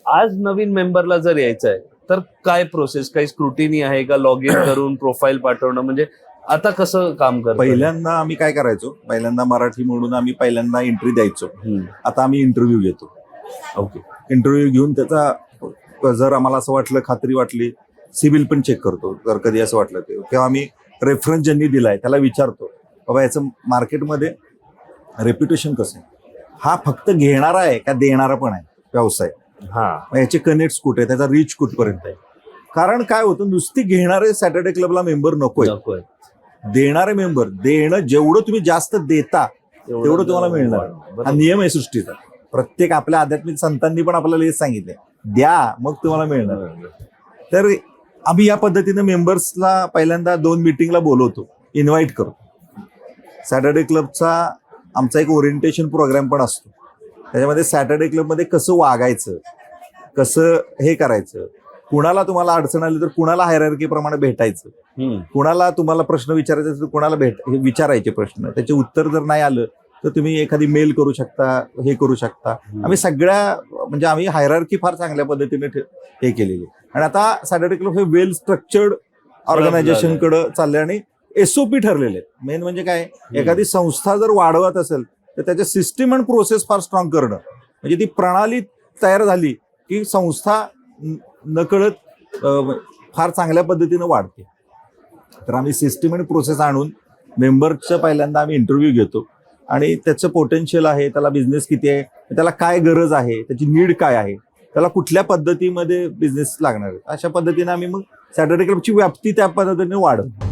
आज नवीन मेंबरला जर यायचं आहे तर काय प्रोसेस, काही स्क्रुटिनी आहे का? लॉग इन करून प्रोफाईल पाठवणं, म्हणजे आता कसं काम करतो? पहिल्यांदा आम्ही काय करायचो, पहिल्यांदा मराठी म्हणून आम्ही पहिल्यांदा एंट्री द्यायचो. आता आम्ही इंटरव्ह्यू घेतो. ओके. इंटरव्ह्यू घेऊन त्याचा जर आम्हाला असं वाटलं, खात्री वाटली, सिबिल पण चेक करतो जर कधी असं वाटलं ते, किंवा आम्ही रेफरन्स ज्यांनी दिलाय त्याला विचारतो बाबा याचं मार्केटमध्ये रेप्युटेशन कसं आहे, हा फक्त घेणारा आहे का देणारा पण आहे व्यवसाय, मग याचे कनेक्ट्स कुठे, त्याचा रीच कुठपर्यंत आहे. कारण काय होतं, नुसती घेणारे सॅटर्डे क्लबला मेंबर नकोय, देणारे मेंबर. देणं जेवढं तुम्ही जास्त देता तेवढं तुम्हाला मिळणार. हा नियम आहे सृष्टीचा. प्रत्येक आपल्या आध्यात्मिक संतांनी पण आपल्याला हेच सांगितलंय, द्या मग तुम्हाला मिळणार. तर आम्ही या पद्धतीने मेंबर्सला पहिल्यांदा 2 मीटिंगला बोलवतो, इन्व्हाइट करतो. सॅटर्डे क्लबचा आमचा एक ओरिएंटेशन प्रोग्राम पण असतो. त्याच्यामध्ये सॅटर्डे क्लबमध्ये कसं वागायचं, कसं हे करायचं, कुणाला तुम्हाला अडचण आली तर कुणाला हायरार्कीप्रमाणे भेटायचं, कुणाला तुम्हाला प्रश्न विचारायचे असेल तर कुणाला विचारायचे प्रश्न, त्याचे उत्तर जर नाही आलं तर तुम्ही एखादी मेल करू शकता, हे करू शकता. आम्ही सगळ्या म्हणजे आम्ही हायरार्की फार चांगल्या पद्धतीने हे केलेली. आणि आता सॅटर्डे क्लब हे वेल स्ट्रक्चर्ड ऑर्गनायझेशनकडे चालले आणि SOP ठरलेले आहेत. मेन म्हणजे काय, एखादी संस्था जर वाढवत असेल तर त्याच्या सिस्टीम अँड प्रोसेस फार स्ट्रॉंग करणं, म्हणजे ती प्रणाली तयार झाली की संस्था नकळत फार चांगल्या पद्धतीनं वाढते. तर आम्ही सिस्टीम आणि प्रोसेस आणून मेंबरचं पहिल्यांदा आम्ही इंटरव्ह्यू घेतो आणि त्याचं पोटेन्शियल आहे, त्याला बिझनेस किती आहे, त्याला काय गरज आहे, त्याची नीड काय आहे, त्याला कुठल्या पद्धतीमध्ये बिझनेस लागणार आहे, अशा पद्धतीने आम्ही मग सॅटर्डे क्लबची व्याप्ती त्या पद्धतीने वाढवतो.